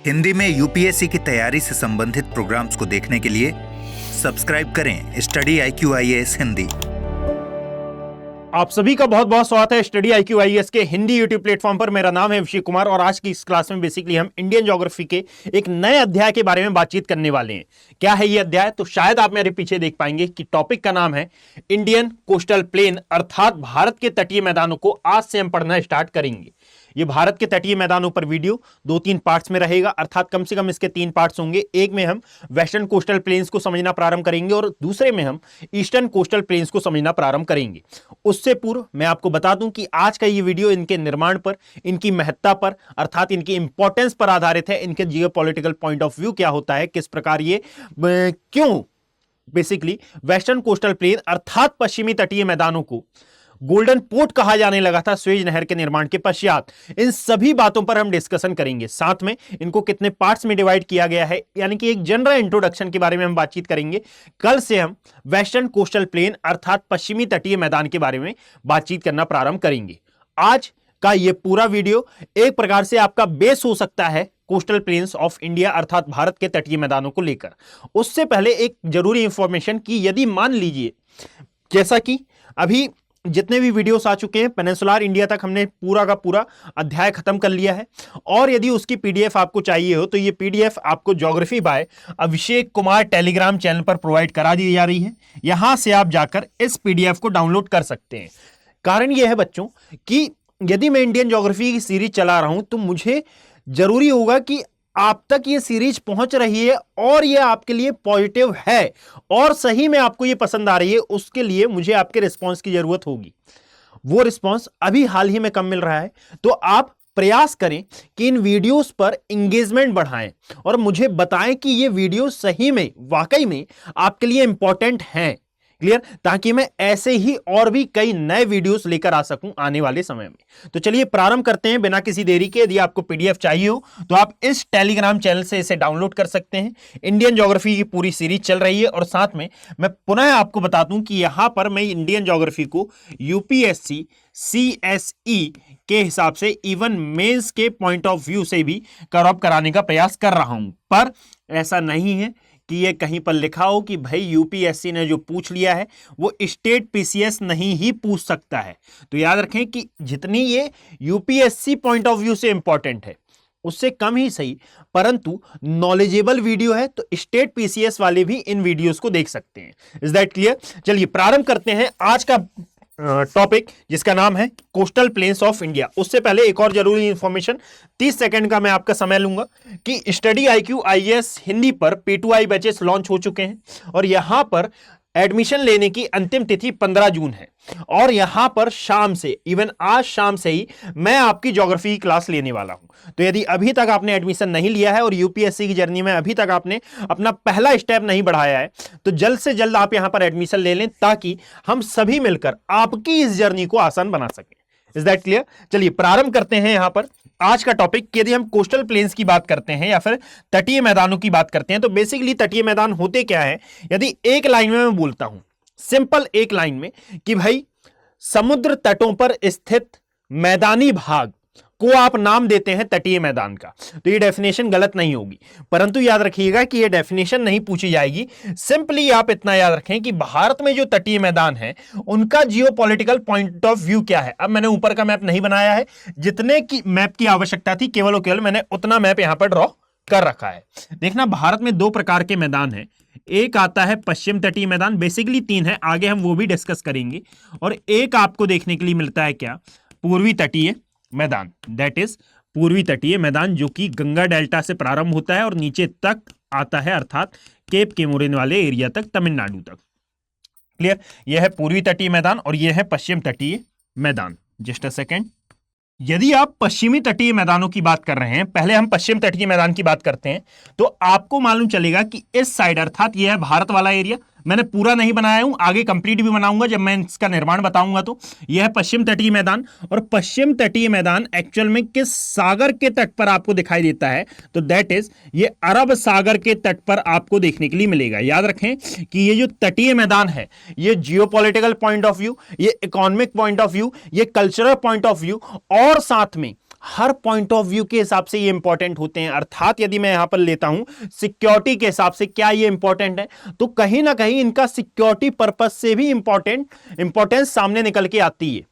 हिंदी में यूपीएससी की तैयारी से संबंधित प्रोग्राम्स को देखने के लिए सब्सक्राइब करें स्टडी IQ IAS हिंदी। आप सभी का बहुत बहुत स्वागत है स्टडी IQ IAS के हिंदी यूट्यूब प्लेटफॉर्म पर। मेरा नाम है अभिषेक कुमार और आज की इस क्लास में बेसिकली हम इंडियन ज्योग्राफी के एक नए अध्याय के बारे में बातचीत करने वाले हैं। क्या है ये अध्याय, तो शायद आप मेरे पीछे देख पाएंगे कि टॉपिक का नाम है इंडियन कोस्टल प्लेन, अर्थात भारत के तटीय मैदानों को आज से हम पढ़ना स्टार्ट करेंगे। ये भारत के तटीय मैदानों पर वीडियो 2-3 पार्ट्स में रहेगा, अर्थात कम से कम इसके 3 पार्ट्स होंगे। एक में हम वेस्टर्न कोस्टल प्लेन्स को समझना प्रारंभ करेंगे और दूसरे में हम ईस्टर्न कोस्टल प्लेन्स को समझना प्रारंभ करेंगे। उससे पूर्व मैं आपको बता दूं कि आज का ये वीडियो इनके निर्माण पर, इनकी महत्ता पर, अर्थात इनकी इंपॉर्टेंस पर आधारित है। इनके जियोपॉलिटिकल पॉइंट ऑफ व्यू क्या होता है, किस प्रकार ये क्यों बेसिकली वेस्टर्न कोस्टल प्लेन अर्थात पश्चिमी तटीय मैदानों को गोल्डन पोर्ट कहा जाने लगा था स्वेज नहर के निर्माण के पश्चात। इन सभी बातों पर हम डिस्कशन करेंगे। साथ में इनको कितने पार्ट्स में डिवाइड किया गया है, यानी कि एक जनरल इंट्रोडक्शन के बारे में हम बातचीत करेंगे। कल से हम वेस्टर्न कोस्टल प्लेन अर्थात पश्चिमी तटीय मैदान के बारे में बातचीत करना प्रारंभ करेंगे। आज का यह पूरा वीडियो एक प्रकार से आपका बेस हो सकता है कोस्टल प्लेन्स ऑफ इंडिया अर्थात भारत के तटीय मैदानों को लेकर। उससे पहले एक जरूरी इंफॉर्मेशन कि यदि मान लीजिए, जैसा कि अभी जितने भी वीडियोस आ चुके हैं पेनिनसुलर इंडिया तक हमने पूरा का पूरा अध्याय खत्म कर लिया है, और यदि उसकी पीडीएफ आपको चाहिए हो तो ये पीडीएफ आपको geography bye Abhishek Kumar Telegram channel पर प्रोवाइड करा दी जा रही है। यहां से आप जाकर इस पीडीएफ को डाउनलोड कर सकते हैं। कारण यह है बच्चों कि यदि मैं इंडियन ज्योग्राफी की सीरीज चला रहा हूं तो मुझे जरूरी होगा कि आप तक ये सीरीज पहुंच रही है और ये आपके लिए पॉजिटिव है और सही में आपको ये पसंद आ रही है। उसके लिए मुझे आपके रिस्पांस की जरूरत होगी। वो रिस्पांस अभी हाल ही में कम मिल रहा है, तो आप प्रयास करें कि इन वीडियोस पर एंगेजमेंट बढ़ाएं और मुझे बताएं कि ये वीडियो सही में वाकई में आपके लिए इंपॉर्टेंट हैं। क्लियर, ताकि मैं ऐसे ही और भी कई नए वीडियोस लेकर आ सकूं आने वाले समय में। तो चलिए प्रारंभ करते हैं बिना किसी देरी के। यदि आपको पीडीएफ चाहिए हो तो आप इस टेलीग्राम चैनल से इसे डाउनलोड कर सकते हैं। इंडियन ज्योग्राफी की पूरी सीरीज चल रही है और साथ में मैं पुनः आपको बता दूं कि यहां पर मैं इंडियन ज्योग्राफी को यूपीएससी CSE के हिसाब से इवन मेंस के पॉइंट ऑफ व्यू से भी कवर अप कराने का प्रयास कर रहा हूं। पर ऐसा नहीं है कि ये कहीं पर लिखा हो कि भाई यूपीएससी ने जो पूछ लिया है वो स्टेट पीसीएस नहीं ही पूछ सकता है। तो याद रखें कि जितनी ये यूपीएससी पॉइंट ऑफ व्यू से इंपॉर्टेंट है उससे कम ही सही, परंतु नॉलेजेबल वीडियो है, तो स्टेट पीसीएस वाले भी इन वीडियोस को देख सकते हैं। Is that clear? चलिए प्रारंभ करते हैं आज का टॉपिक जिसका नाम है कोस्टल प्लेन्स ऑफ इंडिया। उससे पहले एक और जरूरी इंफॉर्मेशन, 30 सेकंड का मैं आपका समय लूंगा कि स्टडी IQ IAS हिंदी पर P2I बैचेस लॉन्च हो चुके हैं और यहां पर एडमिशन लेने की अंतिम तिथि 15 जून है और यहां पर शाम से, इवन आज शाम से ही मैं आपकी ज्योग्राफी की क्लास लेने वाला हूं। तो यदि अभी तक आपने एडमिशन नहीं लिया है और यूपीएससी की जर्नी में अभी तक आपने अपना पहला स्टेप नहीं बढ़ाया है तो जल्द से जल्द आप यहां पर एडमिशन ले लें ताकि हम सभी मिलकर आपकी इस जर्नी को आसान बना सकें। Is that clear? चलिए प्रारंभ करते हैं यहां पर आज का टॉपिक। यदि हम कोस्टल प्लेन्स की बात करते हैं या फिर तटीय मैदानों की बात करते हैं तो बेसिकली तटीय मैदान होते क्या है, यदि एक लाइन में मैं बोलता हूं, सिंपल एक लाइन में, कि भाई समुद्र तटों पर स्थित मैदानी भाग को आप नाम देते हैं तटीय मैदान का। तो ये डेफिनेशन गलत नहीं होगी, परंतु याद रखिएगा कि ये डेफिनेशन नहीं पूछी जाएगी। सिंपली आप इतना याद रखें कि भारत में जो तटीय मैदान है उनका जियोपॉलिटिकल पॉइंट ऑफ व्यू क्या है। अब मैंने ऊपर का मैप नहीं बनाया है, जितने की मैप की आवश्यकता थी केवल और केवल मैंने उतना मैप यहां पर ड्रॉ कर रखा है। देखना, भारत में 2 प्रकार के मैदान हैं। एक आता है पश्चिम तटीय मैदान, बेसिकली 3 है, आगे हम वो भी डिस्कस करेंगे। और एक आपको देखने के लिए मिलता है क्या, पूर्वी तटीय मैदान, दैट इज पूर्वी तटीय मैदान, जो कि गंगा डेल्टा से प्रारंभ होता है और नीचे तक आता है, अर्थात केप केमोरिन वाले एरिया तक, तमिलनाडु तक। क्लियर? यह है पूर्वी तटीय मैदान और यह है पश्चिम तटीय मैदान। जस्ट अ सेकेंड, यदि आप पश्चिमी तटीय मैदानों की बात कर रहे हैं, पहले हम पश्चिम तटीय मैदान की बात करते हैं, तो आपको मालूम चलेगा कि इस साइड अर्थात यह है भारत वाला एरिया, मैंने पूरा नहीं बनाया हूं, आगे कंप्लीट भी बनाऊंगा जब मैं इसका निर्माण बताऊंगा। तो यह है पश्चिम तटीय मैदान और पश्चिम तटीय मैदान एक्चुअल में किस सागर के तट पर आपको दिखाई देता है, तो दैट इज ये अरब सागर के तट पर आपको देखने के लिए मिलेगा। याद रखें कि ये जो तटीय मैदान है ये जियोपॉलिटिकल पॉइंट ऑफ व्यू, ये इकोनॉमिक पॉइंट ऑफ व्यू, ये कल्चरल पॉइंट ऑफ व्यू और साथ में हर पॉइंट ऑफ व्यू के हिसाब से ये इंपॉर्टेंट होते हैं। अर्थात यदि मैं यहां पर लेता हूं सिक्योरिटी के हिसाब से क्या ये इंपॉर्टेंट है, तो कहीं ना कहीं इनका सिक्योरिटी पर्पज से भी इंपॉर्टेंस सामने निकल के आती है।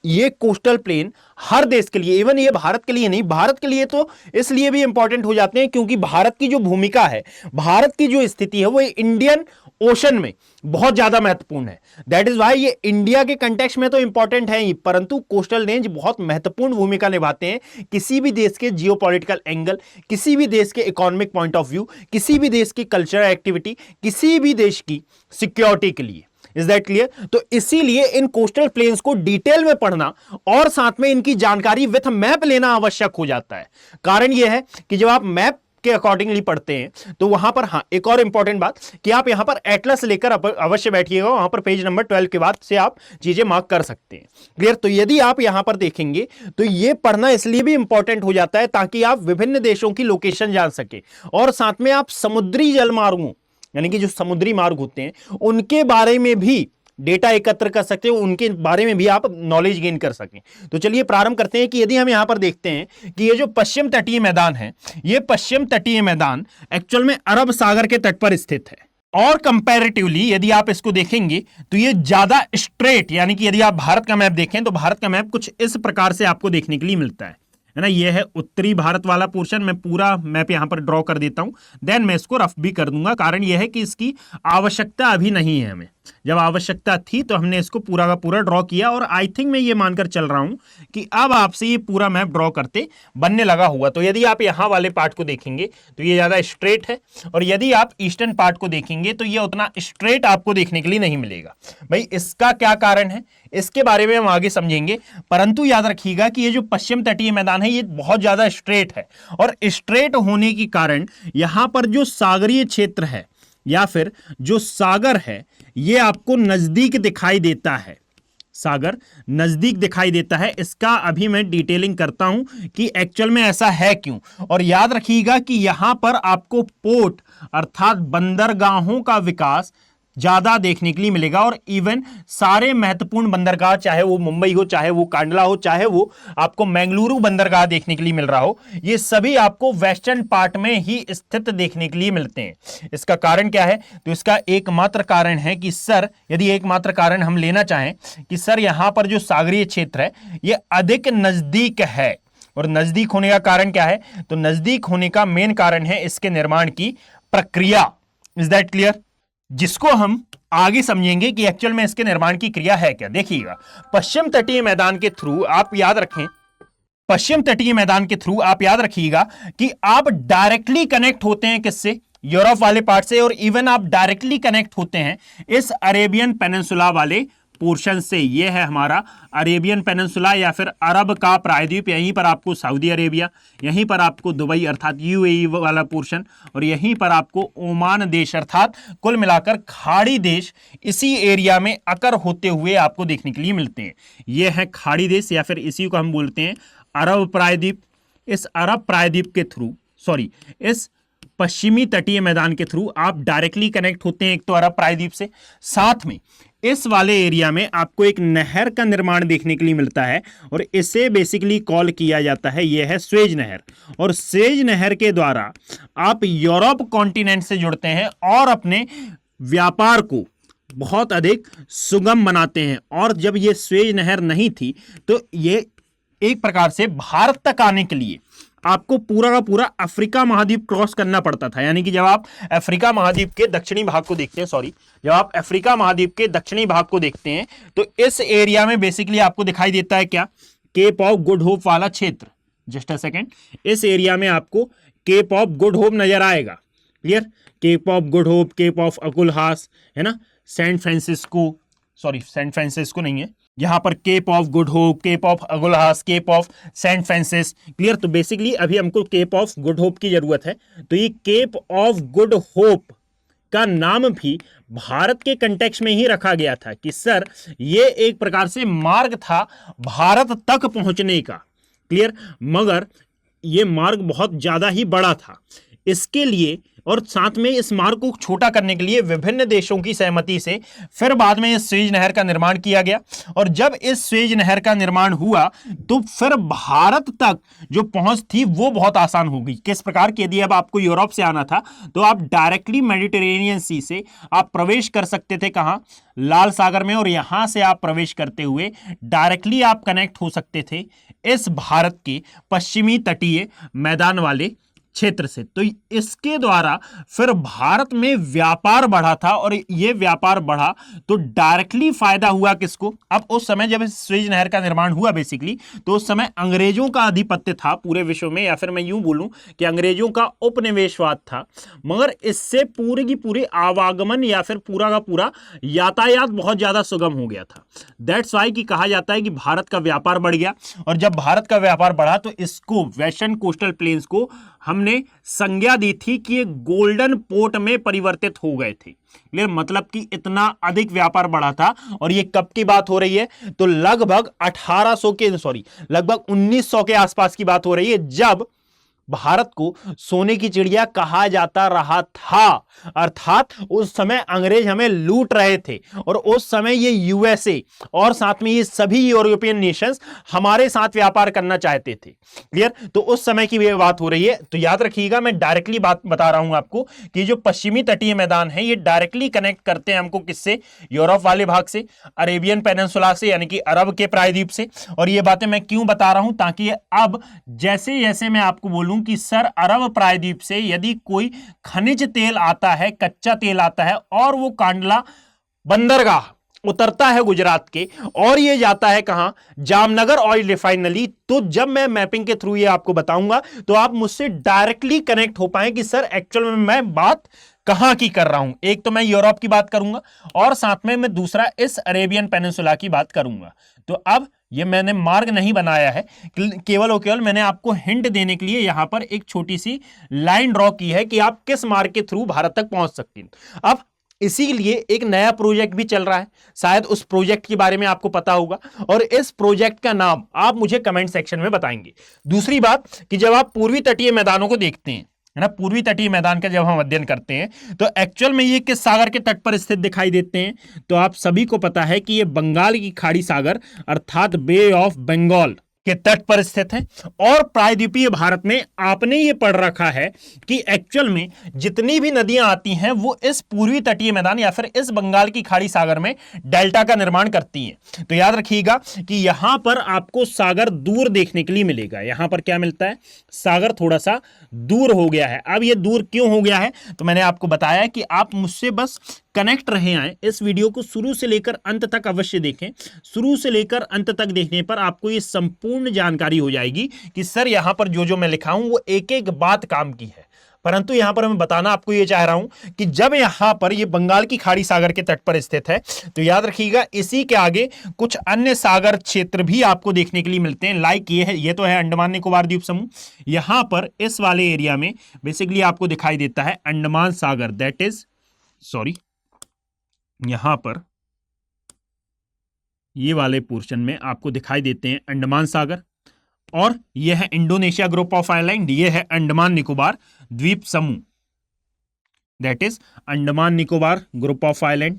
ये कोस्टल प्लेन हर देश के लिए, इवन ये भारत के लिए नहीं, भारत के लिए तो इसलिए भी इंपॉर्टेंट हो जाते हैं क्योंकि भारत की जो भूमिका है, भारत की जो स्थिति है वो इंडियन ओशन में बहुत ज्यादा महत्वपूर्ण है। दैट इज वाई ये इंडिया के कंटेक्स्ट में तो इंपॉर्टेंट है ही, परंतु कोस्टल रेंज बहुत महत्वपूर्ण भूमिका निभाते हैं किसी भी देश के जियोपॉलिटिकल एंगल, किसी भी देश के इकोनॉमिक पॉइंट ऑफ व्यू, किसी भी देश की कल्चरल एक्टिविटी, किसी भी देश की सिक्योरिटी के लिए। Is that clear? तो इसीलिए इन कोस्टल प्लेन्स को डिटेल में पढ़ना और साथ में इनकी जानकारी विथ मैप लेना आवश्यक हो जाता है। कारण यह है कि जब आप मैप के अकॉर्डिंगली पढ़ते हैं तो वहां पर, हाँ, एक और इंपॉर्टेंट बात कि आप यहां पर एटलस लेकर अवश्य बैठिएगा, वहां पर पेज नंबर 12 के बाद से आप चीजें मार्क कर सकते हैं। क्लियर? तो यदि आप यहां पर देखेंगे तो यह पढ़ना इसलिए भी इंपॉर्टेंट हो जाता है ताकि आप विभिन्न देशों की लोकेशन जान सके और साथ में आप समुद्री जल मार्गों, यानी कि जो समुद्री मार्ग होते हैं उनके बारे में भी डेटा एकत्र कर सकते हो, उनके बारे में भी आप नॉलेज गेन कर सकें। तो चलिए प्रारंभ करते हैं कि यदि हम यहां पर देखते हैं कि ये जो पश्चिम तटीय मैदान है, ये पश्चिम तटीय मैदान एक्चुअल में अरब सागर के तट पर स्थित है और कंपैरेटिवली यदि आप इसको देखेंगे तो ये ज्यादा स्ट्रेट, यानी कि यदि आप भारत का मैप देखें तो भारत का मैप कुछ इस प्रकार से आपको देखने के लिए मिलता है ना। ये है उत्तरी भारत वाला पोर्शन, मैं पूरा मैप यहां पर ड्रॉ कर देता हूं, देन मैं इसको रफ भी कर दूंगा। कारण यह है कि इसकी आवश्यकता अभी नहीं है हमें, जब आवश्यकता थी तो हमने इसको पूरा का पूरा ड्रॉ किया और आई थिंक मैं ये मानकर चल रहा हूं कि अब आपसे ये पूरा मैप ड्रॉ करते बनने लगा हुआ। तो यदि आप यहां वाले पार्ट को देखेंगे तो ये ज्यादा स्ट्रेट है और यदि आप ईस्टर्न पार्ट को देखेंगे तो ये उतना स्ट्रेट आपको देखने के लिए नहीं मिलेगा। भाई इसका क्या कारण है, इसके बारे में हम आगे समझेंगे, परंतु याद रखिएगा कि ये जो पश्चिम तटीय मैदान है ये बहुत ज्यादा स्ट्रेट है और स्ट्रेट होने के कारण यहां पर जो सागरीय क्षेत्र है या फिर जो सागर है ये आपको नजदीक दिखाई देता है, सागर नजदीक दिखाई देता है। इसका अभी मैं डिटेलिंग करता हूं कि एक्चुअल में ऐसा है क्यों। और याद रखिएगा कि यहां पर आपको पोर्ट अर्थात बंदरगाहों का विकास ज्यादा देखने के लिए मिलेगा और इवन सारे महत्वपूर्ण बंदरगाह, चाहे वो मुंबई हो, चाहे वो कांडला हो, चाहे वो आपको मंगलुरु बंदरगाह देखने के लिए मिल रहा हो, ये सभी आपको वेस्टर्न पार्ट में ही स्थित देखने के लिए मिलते हैं। इसका कारण क्या है? तो इसका एकमात्र कारण है कि सर, यदि एकमात्र कारण हम लेना चाहें कि सर यहां पर जो सागरीय क्षेत्र है ये अधिक नजदीक है। और नजदीक होने का कारण क्या है? तो नजदीक होने का मेन कारण है इसके निर्माण की प्रक्रिया। Is that clear? जिसको हम आगे समझेंगे कि एक्चुअल में इसके निर्माण की क्रिया है क्या। देखिएगा, पश्चिम तटीय मैदान के थ्रू आप याद रखें, पश्चिम तटीय मैदान के थ्रू आप याद रखिएगा कि आप डायरेक्टली कनेक्ट होते हैं किससे? यूरोप वाले पार्ट से, और इवन आप डायरेक्टली कनेक्ट होते हैं इस अरेबियन पेनिनसुला वाले पोर्शन से। यह है हमारा अरेबियन पेनिनसुला या फिर अरब का प्रायद्वीप। यहीं पर आपको सऊदी अरेबिया, यहीं पर आपको दुबई अर्थात यूएई वाला पोर्शन और यहीं पर आपको ओमान देश अर्थात कुल मिलाकर खाड़ी देश इसी एरिया में अकर होते हुए आपको देखने के लिए मिलते हैं। यह है खाड़ी देश या फिर इसी को हम बोलते हैं अरब प्रायद्वीप। इस अरब प्रायद्वीप के थ्रू, सॉरी, इस पश्चिमी तटीय मैदान के थ्रू आप डायरेक्टली कनेक्ट होते हैं एक तो अरब प्रायद्वीप से, साथ में इस वाले एरिया में आपको एक नहर का निर्माण देखने के लिए मिलता है और इसे बेसिकली कॉल किया जाता है, यह है स्वेज नहर। और स्वेज नहर के द्वारा आप यूरोप कॉन्टिनेंट से जुड़ते हैं और अपने व्यापार को बहुत अधिक सुगम बनाते हैं। और जब ये स्वेज नहर नहीं थी तो ये एक प्रकार से भारत तक आने के लिए आपको पूरा का पूरा अफ्रीका महाद्वीप क्रॉस करना पड़ता था। यानी कि जब आप अफ्रीका महाद्वीप के दक्षिणी भाग को देखते हैं, जब आप अफ्रीका महाद्वीप के दक्षिणी भाग को देखते हैं तो इस एरिया में बेसिकली आपको दिखाई देता है क्या? केप ऑफ गुड होप वाला क्षेत्र। जस्ट अ सेकेंड, इस एरिया में आपको केप ऑफ गुड होप नजर आएगा। Clear? Cape of Good Hope, Cape of Agulhas, है ना, सेंट फ्रांसिस्को नहीं है, यहां पर Cape of Good Hope, Cape of Agulhas, Cape of Saint Francis. Clear? तो बेसिकली अभी हमको केप ऑफ गुड होप की जरूरत है। तो ये केप ऑफ गुड होप का नाम भी भारत के कंटेक्स्ट में ही रखा गया था कि सर ये एक प्रकार से मार्ग था भारत तक पहुंचने का। क्लियर? मगर ये मार्ग बहुत ज्यादा ही बड़ा था। इसके लिए और साथ में इस मार्ग को छोटा करने के लिए विभिन्न देशों की सहमति से फिर बाद में इस स्वेज नहर का निर्माण किया गया। और जब इस स्वेज नहर का निर्माण हुआ तो फिर भारत तक जो पहुंच थी वो बहुत आसान हो गई। किस प्रकार की? यदि अब आपको यूरोप से आना था तो आप डायरेक्टली मेडिटेरेनियन सी से आप प्रवेश कर सकते थे, कहां? लाल सागर में। और यहां से आप प्रवेश करते हुए डायरेक्टली आप कनेक्ट हो सकते थे इस भारत के पश्चिमी तटीय मैदान वाले क्षेत्र से। तो इसके द्वारा फिर भारत में व्यापार बढ़ा था और यह व्यापार बढ़ा तो डायरेक्टली फायदा हुआ किसको? अब उस समय जब स्वेज नहर का निर्माण हुआ बेसिकली, तो उस समय अंग्रेजों का आधिपत्य था पूरे विश्व में, या फिर मैं यूं बोलूं कि अंग्रेजों का उपनिवेशवाद था। मगर इससे पूरे की पूरी आवागमन या फिर पूरा का पूरा यातायात बहुत ज्यादा सुगम हो गया था। दैट्स वाई कि कहा जाता है कि भारत का व्यापार बढ़ गया। और जब भारत का व्यापार बढ़ा तो इसको वेस्टर्न कोस्टल प्लेन्स को हमने संज्ञा दी थी कि ये गोल्डन पोर्ट में परिवर्तित हो गए थे। क्लियर? मतलब कि इतना अधिक व्यापार बढ़ा था। और ये कब की बात हो रही है? तो लगभग 1900 के आसपास की बात हो रही है, जब भारत को सोने की चिड़िया कहा जाता रहा था। अर्थात उस समय अंग्रेज हमें लूट रहे थे और उस समय ये यूएसए और साथ में ये सभी यूरोपियन नेशंस हमारे साथ व्यापार करना चाहते थे। क्लियर? तो उस समय की बात हो रही है। तो याद रखिएगा, मैं डायरेक्टली बात बता रहा हूं आपको कि जो पश्चिमी तटीय मैदान है ये डायरेक्टली कनेक्ट करते हैं हमको किससे? यूरोप वाले भाग से, अरेबियन पेनिनसुला से, यानी कि अरब के प्रायद्वीप से। और ये बातें मैं क्यों बता रहा हूं? ताकि अब जैसे जैसे मैं आपको बोलूं कि सर अरब प्रायद्वीप से यदि कोई खनिज तेल आता है, कच्चा तेल आता है और वो कांडला बंदरगाह उतरता है गुजरात के और ये जाता है कहां? Jamnagar oil refinery. तो जब मैं मैपिंग के थ्रू ये आपको बताऊंगा तो आप मुझसे डायरेक्टली कनेक्ट हो पाए कि सर एक्चुअल में मैं बात कहां की कर रहा हूं। एक तो मैं यूरोप की बात करूंगा और साथ में मैं दूसरा इस अरेबियन पेनिनसुला की बात करूंगा। तो अब ये मैंने मार्ग नहीं बनाया है, केवल और केवल मैंने आपको हिंट देने के लिए यहां पर एक छोटी सी लाइन ड्रॉ की है कि आप किस मार्ग के थ्रू भारत तक पहुंच सकते हैं। अब इसीलिए एक नया प्रोजेक्ट भी चल रहा है, शायद उस प्रोजेक्ट के बारे में आपको पता होगा और इस प्रोजेक्ट का नाम आप मुझे कमेंट सेक्शन में बताएंगे। दूसरी बात कि जब आप पूर्वी तटीय मैदानों को देखते हैं, है ना, पूर्वी तटीय मैदान का जब हम अध्ययन करते हैं तो एक्चुअल में ये किस सागर के तट पर स्थित दिखाई देते हैं? तो आप सभी को पता है कि ये बंगाल की खाड़ी सागर अर्थात बे ऑफ बंगाल के तट पर स्थित है। और प्रायद्वीपीय भारत में आपने ये पढ़ रखा है कि एक्चुअल में जितनी भी नदियां आती हैं वो इस पूर्वी तटीय मैदान या फिर इस बंगाल की खाड़ी सागर में डेल्टा का निर्माण करती हैं। तो याद रखिएगा कि यहां पर आपको सागर दूर देखने के लिए मिलेगा। यहां पर क्या मिलता है? सागर थोड़ा सा दूर हो गया है। अब ये दूर क्यों हो गया है? तो मैंने आपको बताया कि आप मुझसे बस कनेक्ट रहे आए। इस वीडियो को शुरू से लेकर अंत तक अवश्य देखें। शुरू से लेकर अंत तक देखने पर आपको ये संपूर्ण जानकारी हो जाएगी कि सर यहां पर जो जो मैं लिखा हूं वो एक एक बात काम की है। परंतु यहां पर मैं बताना आपको ये चाह रहा हूं कि जब यहां पर ये बंगाल की खाड़ी सागर के तट पर स्थित है तो याद रखिएगा इसी के आगे कुछ अन्य सागर क्षेत्र भी आपको देखने के लिए मिलते हैं। लाइक ये है, ये तो है अंडमान निकोबार द्वीप समूह। यहां पर इस वाले एरिया में बेसिकली आपको दिखाई देता है अंडमान सागर, दैट इज यहां पर ये वाले पोर्शन में आपको दिखाई देते हैं अंडमान सागर। और यह है इंडोनेशिया ग्रुप ऑफ आइलैंड, यह है अंडमान निकोबार द्वीप समूह, that is Andaman Nicobar group of island.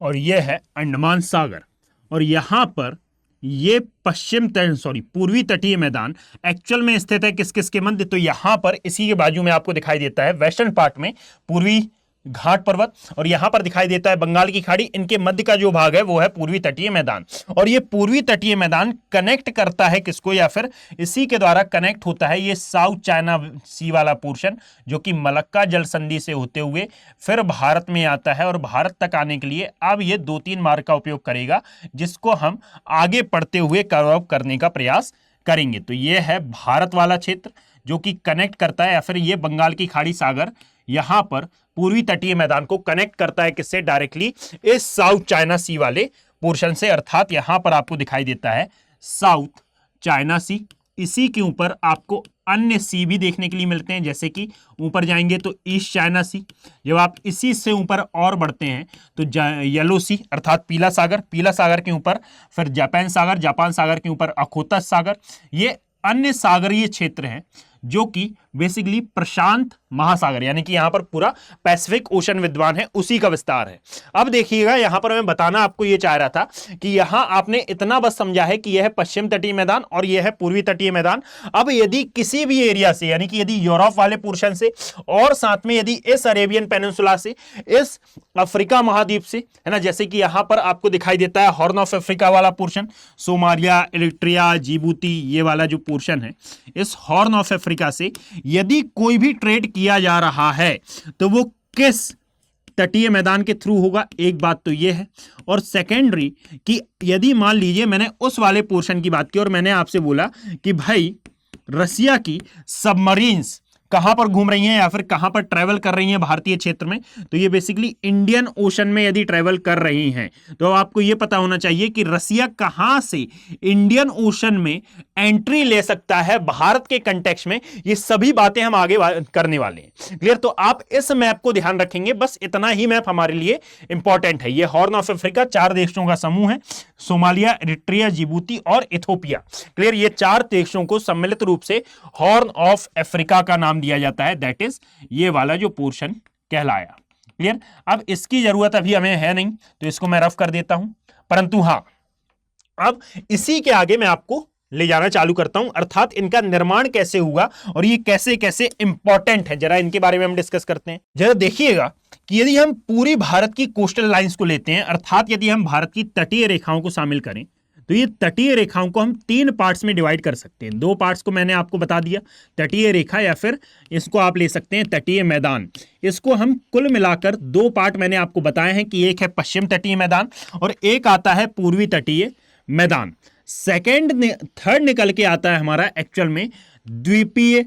और यह है अंडमान सागर। और यहां पर ये पूर्वी तटीय मैदान एक्चुअल में स्थित है किस किस के मध्य? तो यहां पर इसी के बाजू में आपको दिखाई देता है वेस्टर्न पार्ट में पूर्वी घाट पर्वत और यहां पर दिखाई देता है बंगाल की खाड़ी। इनके मध्य का जो भाग है वो है पूर्वी तटीय मैदान। और ये पूर्वी तटीय मैदान कनेक्ट करता है किसको, या फिर इसी के द्वारा कनेक्ट होता है ये साउथ चाइना सी वाला पोर्शन जो कि मलक्का जल संधि से होते हुए फिर भारत में आता है। और भारत तक आने के लिए अब ये 2-3 मार्ग का उपयोग करेगा जिसको हम आगे बढ़ते हुए कवर अप करने का प्रयास करेंगे। तो ये है भारत वाला क्षेत्र जो कि कनेक्ट करता है, या फिर ये बंगाल की खाड़ी सागर यहां पर पूर्वी तटीय मैदान को कनेक्ट करता है किससे? डायरेक्टली इस साउथ चाइना सी वाले पोर्शन से। अर्थात यहां पर आपको दिखाई देता है साउथ चाइना सी। इसी के ऊपर आपको अन्य सी भी देखने के लिए मिलते हैं, जैसे कि ऊपर जाएंगे तो ईस्ट चाइना सी। जब आप इसी से ऊपर और बढ़ते हैं तो येलो सी अर्थात पीला सागर, पीला सागर के ऊपर फिर जापान सागर, जापान सागर के ऊपर अखोता सागर। ये अन्य सागरीय क्षेत्र हैं जो कि बेसिकली प्रशांत महासागर, यानी कि यहां पर पूरा पैसिफिक ओशन विद्वान है, उसी का विस्तार है। अब देखिएगा, यहां पर मैं बताना आपको ये चाह रहा था कि यहां आपने इतना बस समझा है कि यह है पश्चिम तटीय मैदान और यह है पूर्वी तटीय मैदान। अब यदि किसी भी एरिया से, यानी कि यदि यूरोप वाले पोर्शन से और साथ में यदि इस अरेबियन पेनिनसुला से, इस अफ्रीका महाद्वीप से, है ना, जैसे कि यहां पर आपको दिखाई देता है हॉर्न ऑफ अफ्रीका वाला पोर्शन, सोमालिया, इरिट्रिया, जिबूती, ये वाला जो पोर्शन है, इस हॉर्न ऑफ अफ्रीका से यदि कोई भी ट्रेड किया जा रहा है तो वो किस तटीय मैदान के थ्रू होगा, एक बात तो ये है। और सेकेंडरी कि यदि मान लीजिए मैंने उस वाले पोर्शन की बात की और मैंने आपसे बोला कि भाई रसिया की सबमरीन्स कहां पर घूम रही हैं या फिर कहां पर ट्रेवल कर रही हैं भारतीय क्षेत्र में, तो ये बेसिकली इंडियन ओशन में यदि ट्रेवल कर रही हैं तो आपको ये पता होना चाहिए कि रसिया कहां से इंडियन ओशन में एंट्री ले सकता है भारत के कंटेक्स्ट में। ये सभी बातें हम आगे करने वाले हैं। क्लियर? तो आप इस मैप को ध्यान रखेंगे, बस इतना ही मैप हमारे लिए इंपॉर्टेंट है। ये हॉर्न ऑफ अफ्रीका 4 देशों का समूह है, सोमालिया, इरिट्रिया, जिबूती और इथोपिया। क्लियर? ये 4 देशों को सम्मिलित रूप से हॉर्न ऑफ अफ्रीका का नाम दिया जाता है, दैट इज ये वाला जो पोर्शन कहलाया। क्लियर? अब इसकी जरूरत अभी हमें है नहीं, तो इसको मैं रफ कर देता हूं, परंतु हां, अब इसी के आगे मैं आपको ले जाना चालू करता हूं, अर्थात इनका निर्माण कैसे हुआ और ये कैसे कैसे इंपॉर्टेंट है, जरा इनके बारे में हम डिस्कस करते हैं। जरा देखिएगा कि यदि हम पूरी भारत की कोस्टल लाइंस को लेते हैं, अर्थात यदि हम भारत की तटीय रेखाओं को शामिल करें, तो ये तटीय रेखाओं को हम 3 पार्ट्स में डिवाइड कर सकते हैं। 2 पार्ट्स को मैंने आपको बता दिया, तटीय रेखा या फिर इसको आप ले सकते हैं तटीय मैदान। इसको हम कुल मिलाकर 2 पार्ट मैंने आपको बताए हैं कि एक है पश्चिम तटीय मैदान और एक आता है पूर्वी तटीय मैदान। थर्ड निकल के आता है हमारा एक्चुअल में द्वीपीय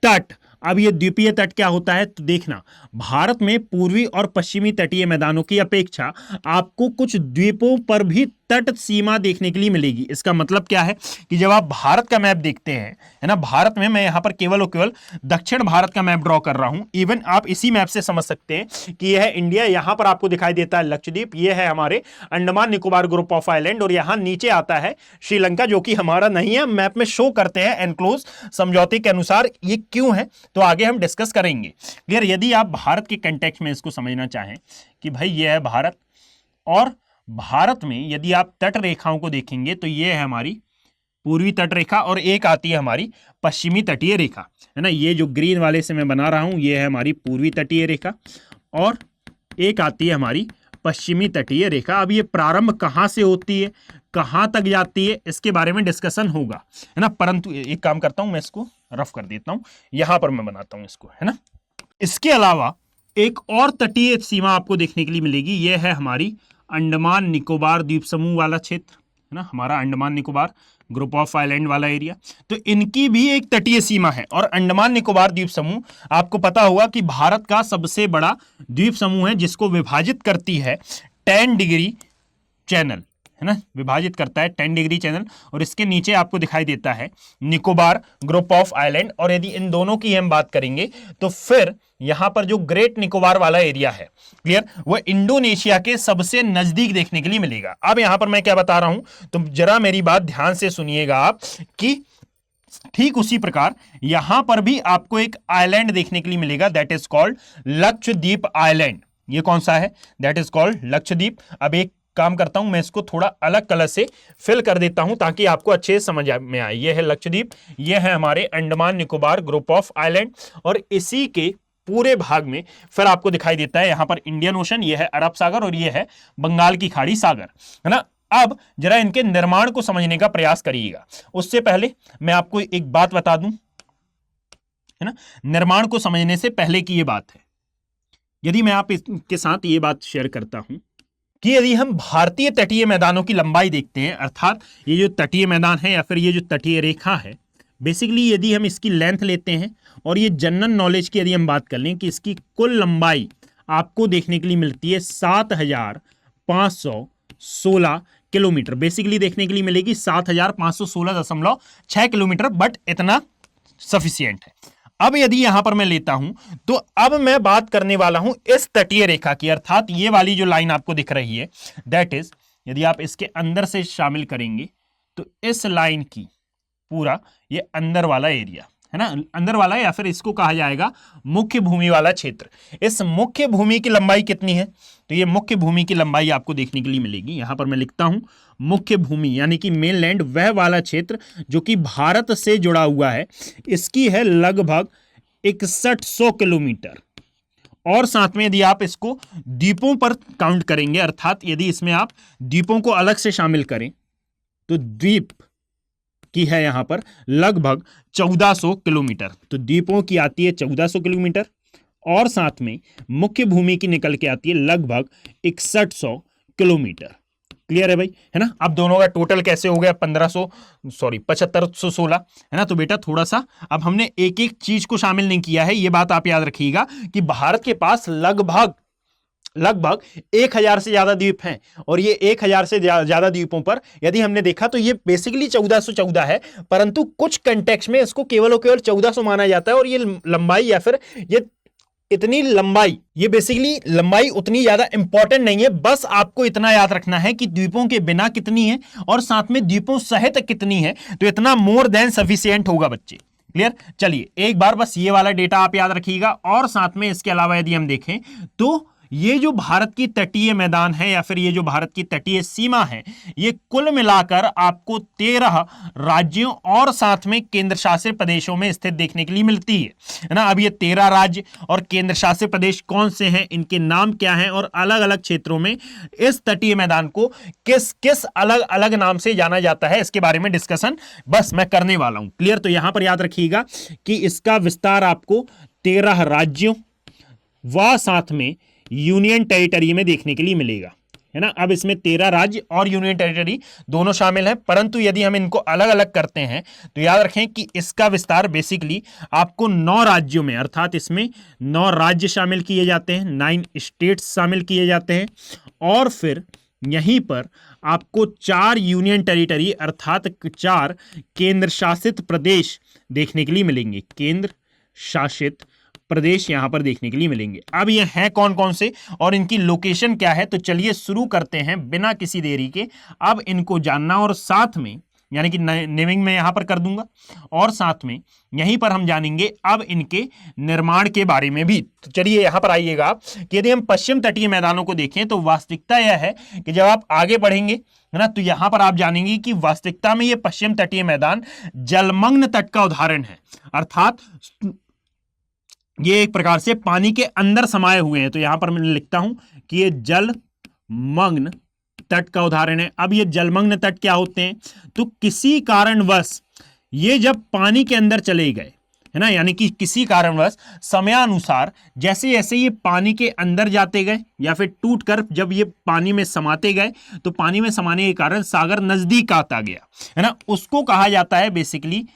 तट। अब ये द्वीपीय तट क्या होता है, तो देखना, भारत में पूर्वी और पश्चिमी तटीय मैदानों की अपेक्षा आपको कुछ द्वीपों पर भी तट सीमा देखने के लिए मिलेगी। इसका मतलब क्या है कि जब आप भारत का मैप देखते हैं, है ना, भारत में मैं यहां पर केवल और केवल दक्षिण भारत का मैप ड्रॉ कर रहा हूं। इवन आप इसी मैप से समझ सकते हैं कि यह है इंडिया, यहां पर आपको दिखाई देता है लक्षद्वीप, यह है हमारे Andaman Nicobar group of island और यहां नीचे आता है श्रीलंका, जो कि हमारा नहीं है, मैप में शो करते हैं एनक्लोज समझौते के अनुसार। ये क्यों है तो आगे हम डिस्कस करेंगे। क्लियर? यदि आप भारत के कंटेक्स्ट में इसको समझना चाहें कि भाई यह है भारत, और भारत में यदि आप तट रेखाओं को देखेंगे तो यह है हमारी पूर्वी तट रेखा और एक आती है हमारी पश्चिमी तटीय रेखा, है ना। ये जो ग्रीन वाले से मैं बना रहा हूं ये है हमारी पूर्वी तटीय रेखा और एक आती है हमारी पश्चिमी तटीय रेखा। अब ये प्रारंभ कहां से होती है, कहां तक जाती है, इसके बारे में डिस्कशन होगा, है ना। परंतु एक काम करता हूं, मैं इसको रफ कर देता हूं, यहां पर मैं बनाता हूं इसको, है ना। इसके अलावा एक और तटीय सीमा आपको देखने के लिए मिलेगी, यह है हमारी अंडमान निकोबार द्वीप समूह वाला क्षेत्र, है ना, हमारा Andaman Nicobar group of island वाला एरिया। तो इनकी भी एक तटीय सीमा है और अंडमान निकोबार द्वीप समूह आपको पता होगा कि भारत का सबसे बड़ा द्वीप समूह है, जिसको विभाजित करती है 10 डिग्री चैनल, है ना, विभाजित करता है 10 डिग्री चैनल। और इसके नीचे आपको दिखाई देता है निकोबार ग्रुप ऑफ आइलैंड। और यदि इन दोनों की हम बात करेंगे तो फिर यहां पर जो ग्रेट निकोबार वाला एरिया है, क्लियर, वो इंडोनेशिया के सबसे नजदीक देखने के लिए मिलेगा। अब यहां पर मैं क्या बता रहा हूं, तो जरा मेरी बात ध्यान से सुनिएगा आप कि ठीक उसी प्रकार यहां पर भी आपको एक आइलैंड देखने के लिए मिलेगा, that is called Lakshadweep island. ये कौन सा है, दैट इज कॉल्ड लक्षद्वीप। अब एक काम करता हूं, मैं इसको थोड़ा अलग कलर से फिल कर देता हूं ताकि आपको अच्छे से समझ में आए। ये है लक्षद्वीप, ये है हमारे Andaman Nicobar group of island और इसी के पूरे भाग में फिर आपको दिखाई देता है यहां पर इंडियन ओशन, ये है अरब सागर और ये है बंगाल की खाड़ी सागर, है ना। अब जरा इनके निर्माण को समझने का प्रयास करिएगा। उससे पहले मैं आपको एक बात बता दूं, है ना, निर्माण को समझने से पहले की ये बात है, यदि मैं आप इसके साथ ये बात शेयर करता हूं कि यदि हम भारतीय तटीय मैदानों की लंबाई देखते हैं, अर्थात ये जो तटीय मैदान है या फिर ये जो तटीय रेखा है, बेसिकली यदि हम इसकी लेंथ लेते हैं और ये जनरल नॉलेज की यदि हम बात कर लें कि इसकी कुल लंबाई आपको देखने के लिए मिलती है 7516 किलोमीटर, बेसिकली देखने के लिए मिलेगी 7516.6 किलोमीटर, बट इतना सफिशियंट है। अब यदि यहां पर मैं लेता हूं तो अब मैं बात करने वाला हूं इस तटीय रेखा की, अर्थात ये वाली जो लाइन आपको दिख रही है, दैट इज यदि आप इसके अंदर से शामिल करेंगे तो इस लाइन की पूरा ये अंदर वाला एरिया, है ना, अंदर वाला, या फिर इसको कहा जाएगा मुख्य भूमि वाला क्षेत्र। इस मुख्य भूमि की लंबाई कितनी है? तो ये मुख्य भूमि की लंबाई आपको देखने के लिए मिलेगी। यहां पर मैं लिखता हूं मुख्य भूमि यानी कि मेनलैंड, वह वाला क्षेत्र जो कि भारत से जुड़ा हुआ है, इसकी है लगभग 6100 किलोमीटर। और साथ में यदि आप इसको द्वीपों पर काउंट करेंगे, अर्थात यदि इसमें आप द्वीपों को अलग से शामिल करें, तो द्वीप की है यहां पर लगभग 1400 किलोमीटर। तो द्वीपों की आती है 1400 किलोमीटर, और साथ में मुख्य भूमि की निकल के आती है लगभग 6100 किलोमीटर। क्लियर है भाई, है ना। अब दोनों का टोटल कैसे हो गया? 7516, है ना। तो बेटा थोड़ा सा अब हमने एक एक चीज को शामिल नहीं किया है, ये बात आप याद रखिएगा कि भारत के पास लगभग 1000 से ज्यादा द्वीप हैं, और ये 1000 से ज्यादा द्वीपों पर यदि हमने देखा तो ये बेसिकली 1414 है, परंतु कुछ कंटेक्स्ट में इसको केवल और केवल 1400 माना जाता है। और ये लंबाई या फिर ये इतनी लंबाई, ये बेसिकली लंबाई उतनी ज्यादा इंपॉर्टेंट नहीं है, बस आपको इतना याद रखना है कि द्वीपों के बिना कितनी है और साथ में द्वीपों सहित कितनी है, तो इतना मोर देन सफिशिएंट होगा बच्चे। क्लियर? चलिए एक बार बस ये वाला डेटा आप याद रखिएगा। और साथ में इसके अलावा यदि हम देखें तो ये जो भारत की तटीय मैदान है या फिर ये जो भारत की तटीय सीमा है, ये कुल मिलाकर आपको 13 राज्यों और साथ में केंद्र शासित प्रदेशों में स्थित देखने के लिए मिलती है ना। अब ये 13 राज्य और केंद्र शासित प्रदेश कौन से हैं, इनके नाम क्या हैं, और अलग अलग क्षेत्रों में इस तटीय मैदान को किस किस अलग अलग नाम से जाना जाता है, इसके बारे में डिस्कशन बस मैं करने वाला हूं। क्लियर? तो यहां पर याद रखिएगा कि इसका विस्तार आपको 13 राज्यों व साथ में यूनियन टेरिटरी में देखने के लिए मिलेगा, है ना। अब इसमें 13 राज्य और यूनियन टेरिटरी दोनों शामिल हैं, परंतु यदि हम इनको अलग अलग करते हैं तो याद रखें कि इसका विस्तार बेसिकली आपको 9 राज्यों में, अर्थात इसमें 9 राज्य शामिल किए जाते हैं, 9 स्टेट्स शामिल किए जाते हैं, और फिर यहीं पर आपको 4 यूनियन टेरिटरी अर्थात 4 केंद्र शासित प्रदेश देखने के लिए मिलेंगे। केंद्र शासित प्रदेश यहां पर देखने के लिए मिलेंगे। अब ये हैं कौन कौन से और इनकी लोकेशन क्या है, तो चलिए शुरू करते हैं बिना किसी देरी के अब इनको जानना, और साथ में यानी कि नेमिंग में यहां पर कर दूंगा, और साथ में यहीं पर हम जानेंगे अब इनके निर्माण के बारे में भी। तो चलिए यहां पर आइएगा आप कि यदि हम पश्चिम तटीय मैदानों को देखें तो वास्तविकता यह है कि जब आप आगे बढ़ेंगे, है ना, तो यहां पर आप जानेंगे कि वास्तविकता में ये पश्चिम तटीय मैदान जलमग्न तट का उदाहरण है, अर्थात ये एक प्रकार से पानी के अंदर समाये हुए हैं। तो यहां पर मैं लिखता हूं कि ये जलमग्न तट का उदाहरण है। अब ये जलमग्न तट क्या होते हैं? तो किसी कारणवश ये जब पानी के अंदर चले गए, है ना, यानी कि किसी कारणवश समयानुसार जैसे जैसे ये पानी के अंदर जाते गए या फिर टूटकर जब ये पानी में समाते गए, तो पानी में समाने के कारण सागर नजदीक आता गया, है ना, उसको कहा जाता है बेसिकली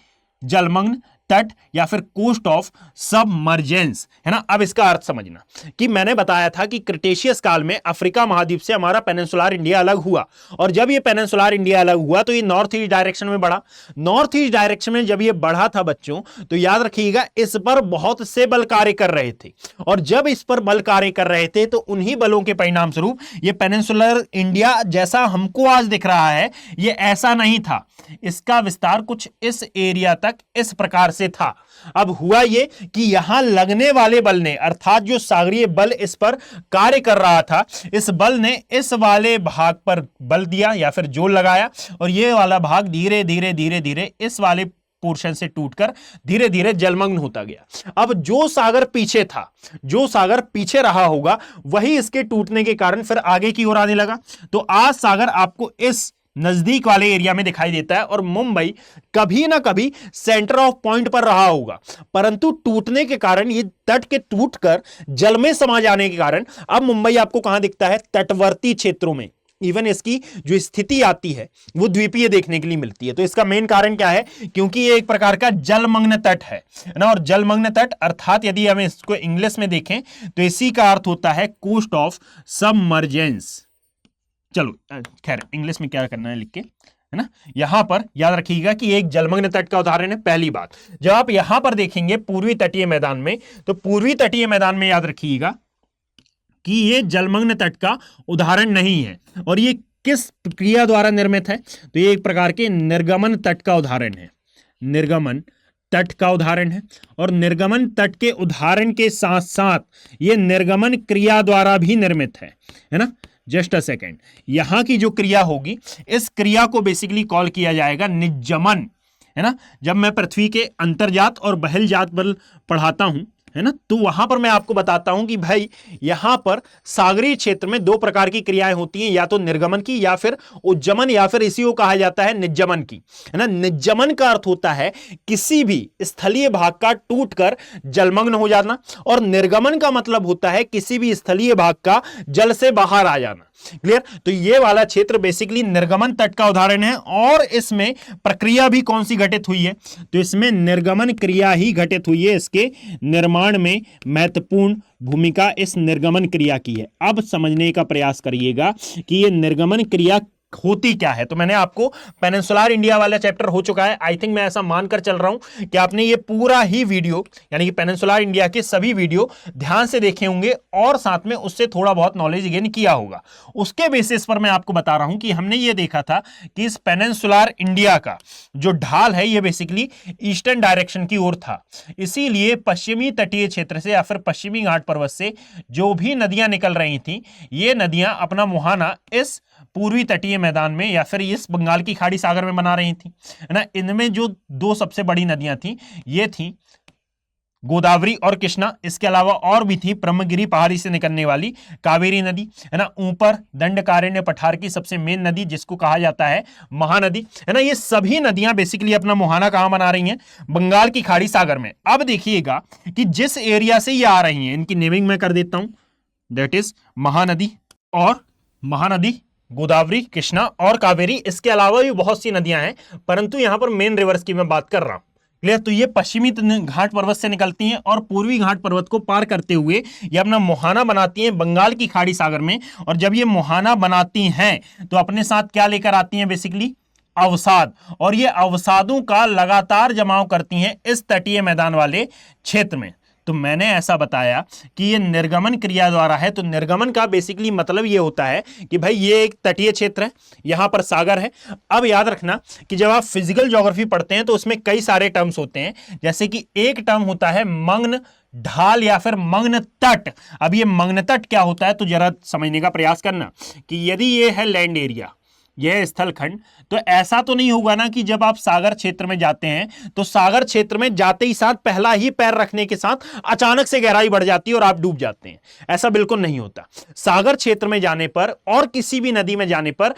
जलमग्न तट या फिर कोस्ट ऑफ सबमर्जेंस, है ना। अब इसका अर्थ समझना कि मैंने बताया था कि क्रिटेशियस काल में अफ्रीका महाद्वीप से हमारा पेनिनसुलर इंडिया अलग हुआ, और जब ये पेनिनसुलर इंडिया अलग हुआ तो ये नॉर्थ ईस्ट डायरेक्शन में बढ़ा। नॉर्थ ईस्ट डायरेक्शन में जब ये बढ़ा था बच्चों, तो याद रखिएगा इस पर बहुत से बल कार्य कर रहे थे, और जब इस पर बल कार्य कर रहे थे तो उन्हीं बलों के परिणाम स्वरूप ये पेनिनसुलर इंडिया जैसा हमको आज दिख रहा है, ये ऐसा नहीं था। इसका विस्तार कुछ इस एरिया तक इस प्रकार से था। अब हुआ ये कि यहां लगने वाले बल ने, अर्थात जो सागरीय बल इस पर कार्य कर रहा था, इस बल ने इस वाले भाग पर बल दिया या फिर जोर लगाया, और ये वाला भाग धीरे धीरे धीरे धीरे इस वाले पोर्शन से टूटकर धीरे धीरे जलमग्न होता गया। अब जो सागर पीछे था, जो सागर पीछे रहा होगा, वही इसके टूटने के कारण फिर आगे की ओर आने लगा। तो आज सागर आपको इस नजदीक वाले एरिया में दिखाई देता है, और मुंबई कभी ना कभी सेंटर ऑफ पॉइंट पर रहा होगा, परंतु टूटने के कारण, ये तट के टूटकर जल में समा जाने के कारण अब मुंबई आपको कहां दिखता है? तटवर्ती क्षेत्रों में। इवन इसकी जो स्थिति आती है वो द्वीपीय देखने के लिए मिलती है। तो इसका मेन कारण क्या है? क्योंकि ये एक प्रकार का जलमग्न तट है ना, और जलमग्न तट अर्थात यदि हम इसको इंग्लिश में देखें तो इसी का अर्थ होता है कोस्ट ऑफ सबमर्जेंस। चलो खैर इंग्लिश में क्या करना है लिख के, है ना। यहां पर याद रखिएगा कि एक जलमग्न तट का उदाहरण है। पहली बात, जब आप यहां पर देखेंगे पूर्वी तटीय मैदान में, तो पूर्वी तटीय मैदान में याद रखिएगा कि ये जलमग्न तट का उदाहरण नहीं है, और ये किस प्रक्रिया द्वारा निर्मित है? तो ये एक प्रकार के निर्गमन तट का उदाहरण है। निर्गमन तट का उदाहरण है, और निर्गमन तट के उदाहरण के साथ साथ ये निर्गमन क्रिया द्वारा भी निर्मित है ना। जस्ट अ सेकेंड, यहां की जो क्रिया होगी, इस क्रिया को बेसिकली कॉल किया जाएगा निज्जमन, है ना। जब मैं पृथ्वी के अंतर्जात और बहिर्जात बल पढ़ाता हूं, है ना, तो वहां पर मैं आपको बताता हूं कि भाई यहां पर सागरीय क्षेत्र में दो प्रकार की क्रियाएं होती हैं, या तो निर्गमन की या फिर उज्जमन, या फिर इसी को कहा जाता है निज्जमन की, है ना। निज्जमन का अर्थ होता है किसी भी स्थलीय भाग का टूटकर जलमग्न हो जाना, और निर्गमन का मतलब होता है किसी भी स्थलीय भाग का जल से बाहर आ जाना। क्लियर। तो ये वाला क्षेत्र बेसिकली निर्गमन तट का उदाहरण है, और इसमें प्रक्रिया भी कौन सी घटित हुई है, तो इसमें निर्गमन क्रिया ही घटित हुई है। इसके निर्माण में महत्वपूर्ण भूमिका इस निर्गमन क्रिया की है। अब समझने का प्रयास करिएगा कि ये निर्गमन क्रिया होती क्या है। तो मैंने आपको पेनिनसुलर इंडिया वाला चैप्टर हो चुका है, आई थिंक मैं ऐसा मानकर चल रहा हूं कि आपने ये पूरा ही वीडियो, यानी कि पेनिनसुलर इंडिया के सभी वीडियो ध्यान से देखे होंगे, और साथ में उससे थोड़ा बहुत नॉलेज गेन किया होगा। उसके बेसिस पर मैं आपको बता रहा हूं कि हमने ये देखा था कि इस पेनिनसुलर इंडिया का जो ढाल है ये बेसिकली ईस्टर्न डायरेक्शन की ओर था, इसीलिए पश्चिमी तटीय क्षेत्र से या फिर पश्चिमी घाट पर्वत से जो भी नदियां निकल रही थी, ये नदियां अपना मुहाना इस पूर्वी तटीय मैदान में या फिर इस बंगाल की खाड़ी सागर में बना रही थी, है ना। इनमें जो दो सबसे बड़ी नदियां थी, ये थी गोदावरी और कृष्णा। इसके अलावा और भी थी ब्रह्मगिरी पहाड़ी से निकलने वाली कावेरी नदी, है ना। ऊपर दंडकारण्य पठार की सबसे मेन नदी जिसको कहा जाता है महानदी, है ना। ये सभी नदियां बेसिकली अपना मुहाना कहां बना रही हैं, बंगाल की खाड़ी सागर में। अब देखिएगा कि जिस एरिया से ये आ रही हैं, इनकी नेमिंग मैं कर देता हूं, दैट इज महानदी, और महानदी, गोदावरी, कृष्णा और कावेरी। इसके अलावा भी बहुत सी नदियां हैं, परंतु यहां पर मेन रिवर्स की मैं बात कर रहा हूं। क्लियर। तो ये पश्चिमी घाट पर्वत से निकलती हैं और पूर्वी घाट पर्वत को पार करते हुए ये अपना मुहाना बनाती हैं बंगाल की खाड़ी सागर में। और जब ये मुहाना बनाती हैं तो अपने साथ क्या लेकर आती हैं, बेसिकली अवसाद, और ये अवसादों का लगातार जमाव करती हैं इस तटीय मैदान वाले क्षेत्र में। तो मैंने ऐसा बताया कि ये निर्गमन क्रिया द्वारा है। तो निर्गमन का बेसिकली मतलब ये होता है कि भाई ये एक तटीय क्षेत्र है, यहां पर सागर है। अब याद रखना कि जब आप फिजिकल ज्योग्राफी पढ़ते हैं तो उसमें कई सारे टर्म्स होते हैं, जैसे कि एक टर्म होता है मग्न ढाल या फिर मग्न तट। अब ये मग्न तट क्या होता है, तो जरा समझने का प्रयास करना कि यदि ये है लैंड एरिया, यह स्थल खंड, तो ऐसा तो नहीं होगा ना कि जब आप सागर क्षेत्र में जाते हैं तो सागर क्षेत्र में जाते ही साथ पहला ही पैर रखने के साथ अचानक से गहराई बढ़ जाती है और आप डूब जाते हैं। ऐसा बिल्कुल नहीं होता। सागर क्षेत्र में जाने पर और किसी भी नदी में जाने पर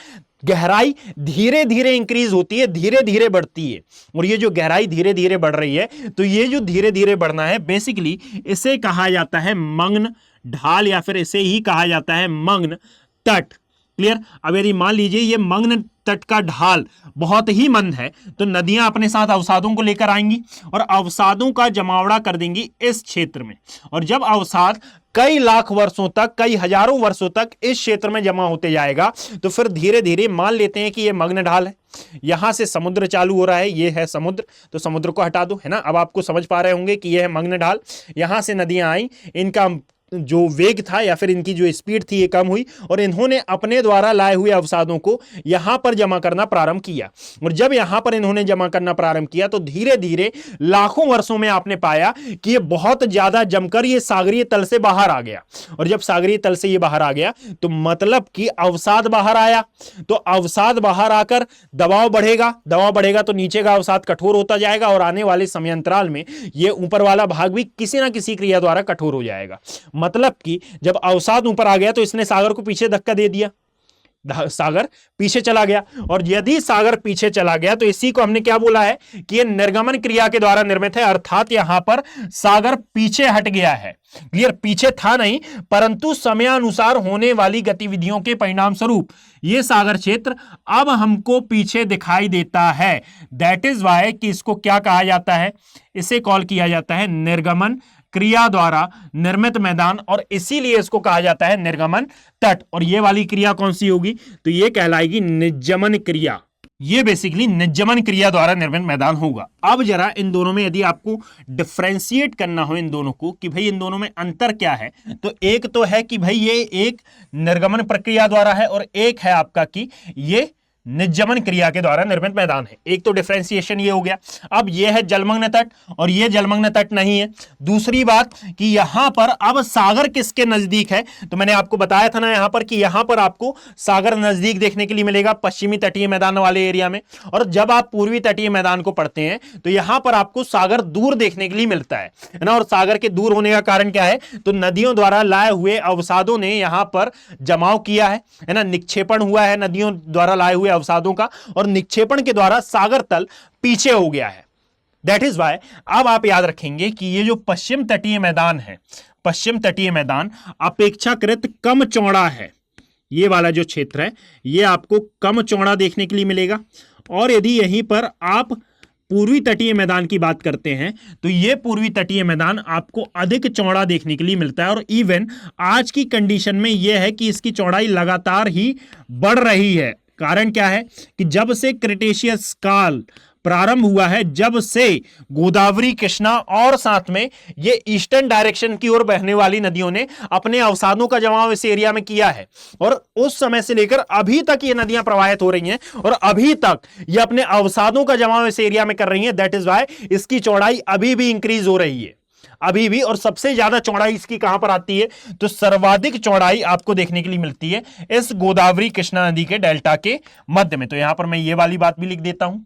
गहराई धीरे धीरे इंक्रीज होती है, धीरे धीरे बढ़ती है। और ये जो गहराई धीरे धीरे बढ़ रही है, तो ये जो धीरे धीरे बढ़ना है, बेसिकली इसे कहा जाता है मग्न ढाल, या फिर इसे ही कहा जाता है मग्न तट। क्लियर। अब यदि मान लीजिए ये मग्न तट का ढाल बहुत ही मंद है, तो नदियां अपने साथ अवसादों को लेकर आएंगी और अवसादों का जमावड़ा कर देंगी इस क्षेत्र में। और जब अवसाद कई लाख वर्षों तक, कई हजारों वर्षों तक इस क्षेत्र में जमा होते जाएगा, तो फिर धीरे धीरे मान लेते हैं कि यह मग्न ढाल है, यहां से समुद्र चालू हो रहा है, ये है समुद्र, तो समुद्र को हटा दो, है ना। अब आपको समझ पा रहे होंगे कि यह है मग्न ढाल। यहां से नदियां आई, इनका जो वेग था या फिर इनकी जो स्पीड थी ये कम हुई, और इन्होंने अपने द्वारा लाए हुए अवसादों को यहां पर जमा करना प्रारंभ किया। और जब यहां पर इन्होंने जमा करना प्रारंभ किया, तो धीरे धीरे लाखों वर्षों में आपने पाया कि ये बहुत ज्यादा जमकर ये सागरीय तल से बाहर आ गया। और जब सागरीय तल से ये बाहर आ गया, तो मतलब कि अवसाद बाहर आया। तो अवसाद बाहर आकर दबाव बढ़ेगा, दबाव बढ़ेगा तो नीचे का अवसाद कठोर होता जाएगा, और आने वाले समयांतराल में ये ऊपर वाला भाग भी किसी ना किसी क्रिया द्वारा कठोर हो जाएगा। मतलब कि जब अवसाद ऊपर आ गया तो इसने सागर को पीछे धक्का दे दिया, सागर पीछे चला गया। और यदि सागर पीछे चला गया तो इसी को हमने क्या बोला है कि यह निर्गमन क्रिया के द्वारा निर्मित है, अर्थात यहां पर सागर पीछे हट गया है। क्लियर। पीछे था नहीं, परंतु समयानुसार होने वाली गतिविधियों के परिणाम स्वरूप यह सागर क्षेत्र अब हमको पीछे दिखाई देता है। दैट इज वाई कि इसको क्या कहा जाता है, इसे कॉल किया जाता है निर्गमन क्रिया द्वारा निर्मित मैदान, और इसीलिए इसको कहा जाता है निर्गमन तट। और ये वाली क्रिया कौन सी होगी, तो ये कहलाएगी निज्जमन क्रिया। ये बेसिकली निज्जमन क्रिया द्वारा निर्मित मैदान होगा। अब जरा इन दोनों में यदि आपको डिफरेंशिएट करना हो इन दोनों को कि भाई इन दोनों में अंतर क्या है, तो एक तो है कि भाई ये एक निर्गमन प्रक्रिया द्वारा है, और एक है आपका कि ये निजमन क्रिया के द्वारा निर्मित मैदान है। एक तो डिफरेंशिएशन ये हो गया। अब ये है जलमग्न तट और ये जलमग्न तट नहीं है। दूसरी बात कि यहां पर अब सागर किसके नजदीक है, तो मैंने आपको बताया था ना यहां पर कि यहां पर आपको सागर नजदीक देखने के लिए मिलेगा पश्चिमी तटीय मैदान वाले एरिया में, और जब आप पूर्वी तटीय मैदान को पढ़ते हैं तो यहां पर आपको सागर दूर देखने के लिए मिलता है ना। और सागर के दूर होने का कारण क्या है, तो नदियों द्वारा लाए हुए अवसादों ने यहां पर जमाव किया है ना, निक्षेपण हुआ है नदियों द्वारा लाए हुए अवसादों का, और निक्षेपण के द्वारा सागर तल पीछे हो गया है। दैट इज वाई अब आप याद रखेंगे कि ये जो पश्चिम तटीय मैदान है, पश्चिम तटीय मैदान अपेक्षाकृत कम चौड़ा है। ये वाला जो क्षेत्र है ये आपको कम चौड़ा देखने के लिए मिलेगा। और यदि यहीं पर आप पूर्वी तटीय मैदान की बात करते हैं तो ये पूर्वी तटीय मैदान आपको अधिक चौड़ा देखने के लिए मिलता है। और इवन आज की कंडीशन में यह है कि इसकी चौड़ाई लगातार ही बढ़ रही है। कारण क्या है कि जब से क्रिटेशियस काल प्रारंभ हुआ है, जब से गोदावरी, कृष्णा और साथ में ये ईस्टर्न डायरेक्शन की ओर बहने वाली नदियों ने अपने अवसादों का जमाव इस एरिया में किया है, और उस समय से लेकर अभी तक ये नदियां प्रवाहित हो रही हैं और अभी तक ये अपने अवसादों का जमाव इस एरिया में कर रही हैं। दैट इज वाई इसकी चौड़ाई अभी भी इंक्रीज हो रही है, अभी भी। और सबसे ज्यादा चौड़ाई इसकी कहां पर आती है, तो सर्वाधिक चौड़ाई आपको देखने के लिए मिलती है इस गोदावरी कृष्णा नदी के डेल्टा के मध्य में। तो यहां पर मैं ये वाली बात भी लिख देता हूं,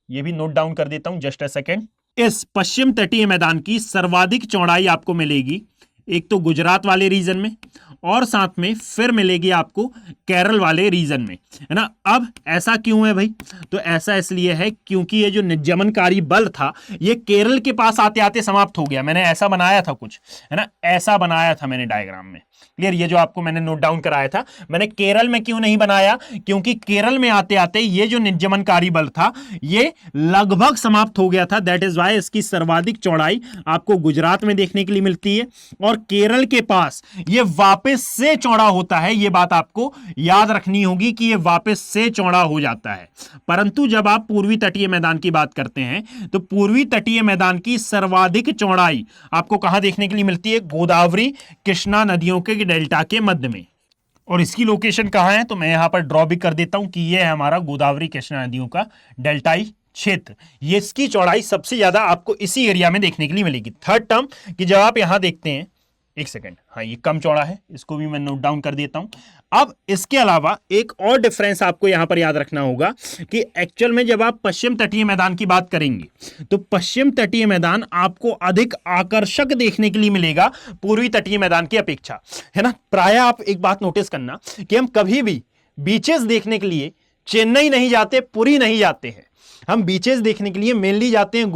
ये भी नोट डाउन कर देता हूं, जस्ट अ सेकेंड। इस पश्चिम तटीय मैदान की सर्वाधिक चौड़ाई आपको मिलेगी एक तो गुजरात वाले रीजन में, और साथ में फिर मिलेगी आपको केरल वाले रीजन में, है ना। अब ऐसा क्यों है भाई, तो ऐसा इसलिए है क्योंकि ये जो निजमनकारी बल था ये केरल के पास आते आते समाप्त हो गया। मैंने ऐसा बनाया था कुछ, है ना, ऐसा बनाया था मैंने डायग्राम में, क्लियर। ये जो आपको मैंने नोट डाउन कराया था, मैंने केरल में क्यों नहीं बनाया, क्योंकि केरल में आते आते ये जो निजमनकारी बल था ये लगभग समाप्त हो गया था। दैट इज वाई इसकी सर्वाधिक चौड़ाई आपको गुजरात में देखने के लिए मिलती है, और केरल के पास ये वापस से चौड़ा होता है। ये बात आपको याद रखनी होगी कि ये वापस से चौड़ा हो जाता है। परंतु जब आप पूर्वी तटीय मैदान की बात करते हैं तो पूर्वी तटीय मैदान की सर्वाधिक चौड़ाई आपको कहां देखने के लिए मिलती है, गोदावरी कृष्णा नदियों के डेल्टा के मध्य में। और इसकी लोकेशन कहां है, तो मैं यहां पर ड्रॉ भी कर देता हूं कि यह है हमारा गोदावरी कृष्णा नदियों का डेल्टाई क्षेत्र। ये इसकी चौड़ाई सबसे ज्यादा आपको इसी एरिया में देखने के लिए मिलेगी। थर्ड टर्म कि जब आप यहां देखते हैं, एक सेकेंड, हाँ ये कम चौड़ा है, इसको भी मैं नोट डाउन कर देता हूं। अब इसके अलावा एक और डिफरेंस आपको यहां पर याद रखना होगा कि एक्चुअल में जब आप पश्चिम तटीय मैदान की बात करेंगे तो पश्चिम तटीय मैदान आपको अधिक आकर्षक देखने के लिए मिलेगा पूर्वी तटीय मैदान की अपेक्षा, है ना। प्रायः आप एक बात नोटिस करना कि हम कभी भी बीचेस देखने के लिए चेन्नई नहीं जाते, पुरी नहीं जाते हैं। हम बीचेस देखने के लिए मेनली जाते हैं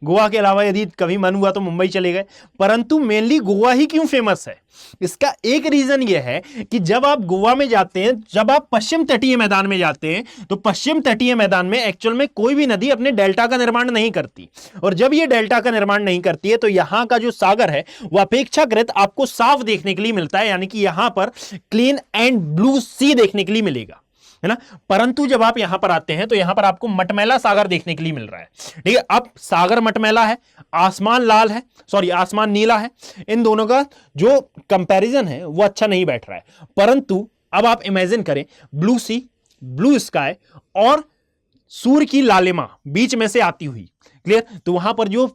गोवा के अलावा यदि कभी मन हुआ तो मुंबई चले गए, परंतु मेनली गोवा ही क्यों फेमस है, इसका एक रीजन यह है कि जब आप गोवा में जाते हैं, जब आप पश्चिम तटीय मैदान में जाते हैं तो पश्चिम तटीय मैदान में एक्चुअल में कोई भी नदी अपने डेल्टा का निर्माण नहीं करती, और जब ये डेल्टा का निर्माण नहीं करती है तो यहां का जो सागर है वह अपेक्षाकृत आपको साफ देखने के लिए मिलता है, यानी कि यहां पर क्लीन एंड ब्लू सी देखने के लिए मिलेगा, है ना। परंतु जब आप यहां पर आते हैं तो यहां पर आपको मटमैला सागर देखने के लिए मिल रहा है, ठीक है। अब सागर मटमैला है, आसमान लाल है, सॉरी आसमान नीला है, इन दोनों का जो कंपैरिजन है वो अच्छा नहीं बैठ रहा है। परंतु अब आप इमेजिन करें ब्लू सी, ब्लू स्काई और सूर्य की लालिमा बीच में से आती हुई, क्लियर। तो वहां पर जो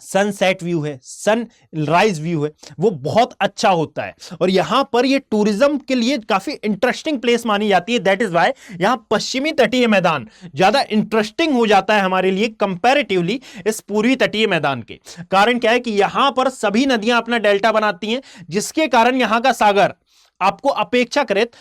सनसेट व्यू है, सनराइज व्यू है, वो बहुत अच्छा होता है, और यहां पर ये टूरिज्म के लिए काफी इंटरेस्टिंग प्लेस मानी जाती है। दैट इज वाई यहां पश्चिमी तटीय मैदान ज्यादा इंटरेस्टिंग हो जाता है हमारे लिए कंपैरेटिवली इस पूर्वी तटीय मैदान के। कारण क्या है कि यहां पर सभी नदियां अपना डेल्टा बनाती हैं, जिसके कारण यहां का सागर आपको अपेक्षाकृत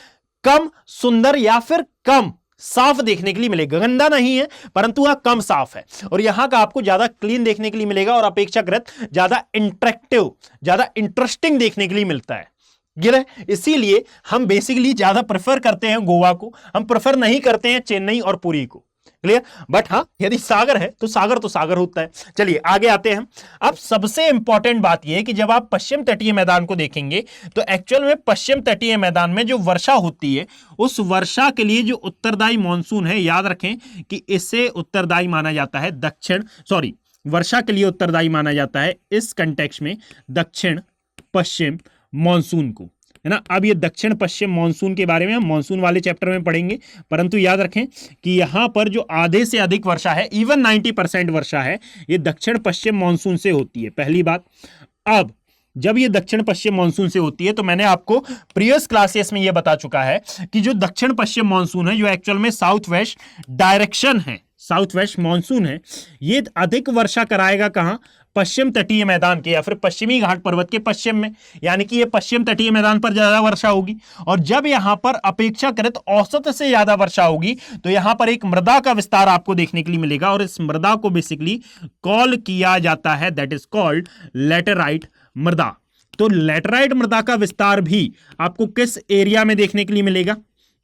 कम सुंदर या फिर कम साफ देखने के लिए मिलेगा। गंदा नहीं है परंतु वह कम साफ है, और यहां का आपको ज्यादा क्लीन देखने के लिए मिलेगा, और अपेक्षाकृत ज्यादा इंटरेक्टिव, ज्यादा इंटरेस्टिंग देखने के लिए मिलता है। गिरे इसीलिए हम बेसिकली ज्यादा प्रेफर करते हैं गोवा को, हम प्रेफर नहीं करते हैं चेन्नई और पुरी को, क्लियर। बट हाँ यदि सागर है तो सागर होता है। चलिए आगे आते हैं। अब सबसे इंपॉर्टेंट बात यह है कि जब आप पश्चिम तटीय मैदान को देखेंगे तो एक्चुअल में पश्चिम तटीय मैदान में जो वर्षा होती है उस वर्षा के लिए जो उत्तरदायी मॉनसून है, याद रखें कि इसे उत्तरदायी माना जाता है वर्षा के लिए उत्तरदायी माना जाता है इस कंटेक्स्ट में दक्षिण पश्चिम मॉनसून को, है ना। अब ये दक्षिण पश्चिम मानसून के बारे में हम मानसून वाले चैप्टर में पढ़ेंगे, परंतु याद रखें कि यहां पर जो आधे से अधिक वर्षा है, इवन 90% वर्षा है, ये दक्षिण पश्चिम मानसून से होती है, पहली बात। अब जब ये दक्षिण पश्चिम मानसून से होती है तो मैंने आपको प्रीवियस क्लासेस में ये बता चुका है कि जो दक्षिण पश्चिम मानसून है, जो एक्चुअल में साउथ वेस्ट डायरेक्शन है, साउथ वेस्ट मानसून है, ये अधिक वर्षा कराएगा कहां? पश्चिम तटीय मैदान के या फिर पश्चिमी घाट पर्वत के पश्चिम में, यानी कि ये पश्चिम तटीय मैदान पर ज्यादा वर्षा होगी। और जब यहां पर अपेक्षाकृत औसत से ज्यादा वर्षा होगी तो यहां पर एक मृदा का विस्तार आपको देखने के लिए मिलेगा, और इस मृदा को बेसिकली कॉल किया जाता है, दैट इज कॉल्ड लैटेराइट मृदा। तो लैटेराइट मृदा का विस्तार भी आपको किस एरिया में देखने के लिए मिलेगा?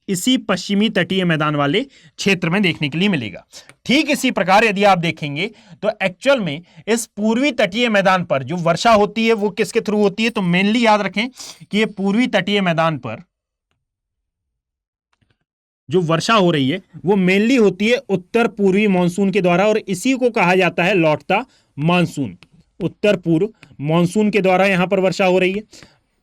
इसी पश्चिमी तटीय मैदान वाले क्षेत्र में देखने के लिए मिलेगा। ठीक इसी प्रकार यदि आप देखेंगे तो एक्चुअल में इस पूर्वी तटीय मैदान पर जो वर्षा होती है वो किसके थ्रू होती है? तो मेनली याद रखें कि ये पूर्वी तटीय मैदान पर जो वर्षा हो रही है वो मेनली होती है उत्तर पूर्वी मानसून के द्वारा, और इसी को कहा जाता है लौटता मानसून। उत्तर पूर्व मानसून के द्वारा यहां पर वर्षा हो रही है,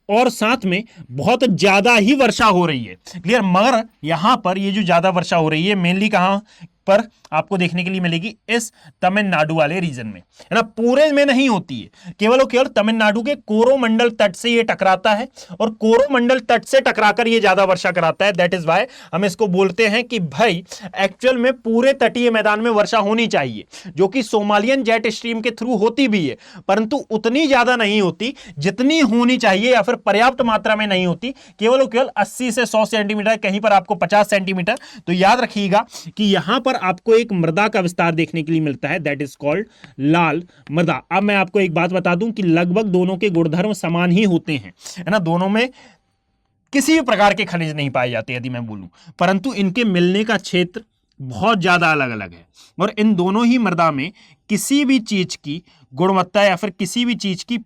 और साथ में बहुत ज्यादा ही वर्षा हो रही है, क्लियर। मगर यहां पर ये जो ज्यादा वर्षा हो रही है मेनली कहां पर आपको देखने के लिए मिलेगी? इस तमिलनाडु वाले रीजन में, है ना। पूरे में नहीं होती है, केवल और केवल तमिलनाडु के कोरोमंडल तट से ये टकराता है, और कोरोमंडल तट से टकराकर ये ज्यादा वर्षा कराता है। दैट इज वाई हम इसको बोलते हैं कि भाई एक्चुअल में पूरे तटीय मैदान में वर्षा होनी चाहिए, जो कि सोमालियन जेट स्ट्रीम के थ्रू होती भी है, परंतु उतनी ज्यादा नहीं होती जितनी होनी चाहिए, या फिर पर्याप्त मात्रा में नहीं होती, केवल और केवल 80 से 100 सेंटीमीटर, कहीं पर आपको 50 सेंटीमीटर। तो याद रखिएगा कि यहां पर आपको एक मृदा का विस्तार देखने के लिए मिलता है, दैट इज कॉल्ड लाल मृदा। अब मैं आपको एक बात बता दूं कि लगभग दोनों के गुणधर्म समान ही होते हैं, है ना। दोनों में किसी भी प्रकार के खनिज नहीं पाए जाते यदि मैं बोलूं, परंतु इनके मिलने का क्षेत्र बहुत ज्यादा अलग अलग है, और इन दोनों ही मृदा में किसी भी चीज की गुणवत्ता या फिर किसी भी चीज की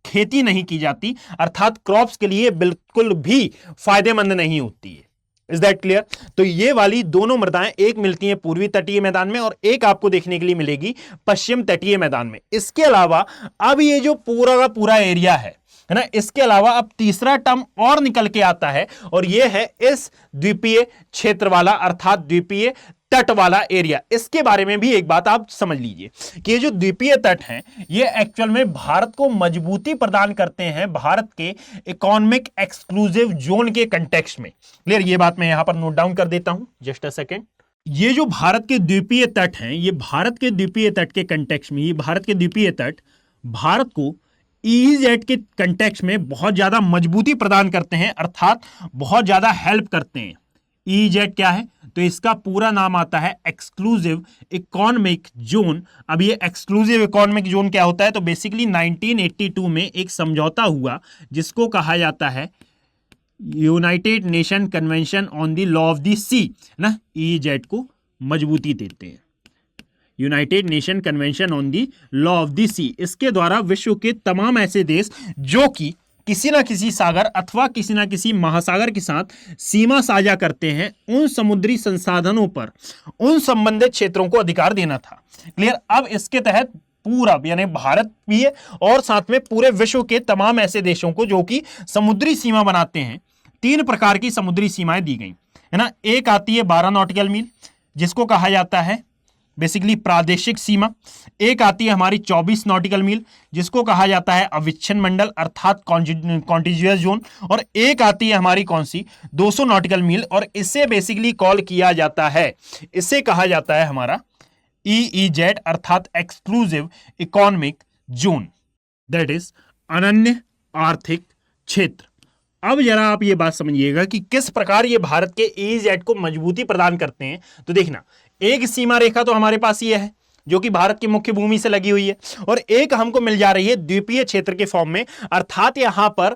खेती नहीं की जाती, अर्थात क्रॉप्स के लिए बिल्कुल भी फायदेमंद नहीं होती है। Is that clear? तो ये वाली दोनों मृदाएं एक मिलती हैं पूर्वी तटीय मैदान में, और एक आपको देखने के लिए मिलेगी पश्चिम तटीय मैदान में। इसके अलावा अब ये जो पूरा का पूरा एरिया है ना, इसके अलावा अब तीसरा टर्म और निकल के आता है, और ये है इस द्वीपीय क्षेत्र वाला, अर्थात द्वीपीय तट वाला एरिया। इसके बारे में भी एक बात आप समझ लीजिए कि ये जो द्वीपीय तट हैं ये एक्चुअल में भारत को मजबूती प्रदान करते हैं भारत के इकोनॉमिक एक्सक्लूसिव जोन के कंटेक्स्ट में। क्लियर? ये बात मैं यहां पर नोट डाउन कर देता हूं, जस्ट अ सेकेंड। ये जो भारत के द्वीपीय तट हैं, ये भारत के द्वीपीय तट के कंटेक्स्ट में, ये भारत के द्वीपीय तट भारत को ईईजेड के कंटेक्स्ट में बहुत ज्यादा मजबूती प्रदान करते हैं, अर्थात बहुत ज्यादा हेल्प करते हैं। ईईजेड क्या है? तो इसका पूरा नाम आता है एक्सक्लूसिव इकोनॉमिक जोन। अब ये एक्सक्लूसिव इकोनॉमिक जोन क्या होता है? तो बेसिकली 1982 में एक समझौता हुआ जिसको कहा जाता है United Nation Convention on the Law of the Sea, ना। ईईजेड को मजबूती देते हैं, United Nation Convention on the Law of the Sea. इसके द्वारा विश्व के तमाम ऐसे देश जो कि किसी ना किसी सागर अथवा किसी ना किसी महासागर के साथ सीमा साझा करते हैं, उन समुद्री संसाधनों पर उन संबंधित क्षेत्रों को अधिकार देना था। क्लियर? अब इसके तहत पूरा यानी भारत भी है और साथ में पूरे विश्व के तमाम ऐसे देशों को जो कि समुद्री सीमा बनाते हैं, 3 प्रकार की समुद्री सीमाएं दी गई, है ना। एक आती है 12 नॉटिकल मील, जिसको कहा जाता है बेसिकली प्रादेशिक सीमा। एक आती है हमारी 24 नॉटिकल मील, जिसको कहा जाता है अविच्छिन्न मंडल, अर्थात कॉन्टिग्युअस जोन। और एक आती है हमारी कौन सी? 200 नॉटिकल मील, और इसे बेसिकली कॉल किया जाता है, इसे कहा जाता है हमारा ईईजेड, अर्थात exclusive economic zone, that is अनन्य आर्थिक क्षेत्र। अब जरा आप ये बात समझिएगा कि किस प्रकार ये भारत के ईईजेड को मजबूती प्रदान करते हैं। तो देखना, एक सीमा रेखा तो हमारे पास ये है जो कि भारत की मुख्य भूमि से लगी हुई है, और एक हमको मिल जा रही है द्वीपीय क्षेत्र के फॉर्म में, अर्थात यहां पर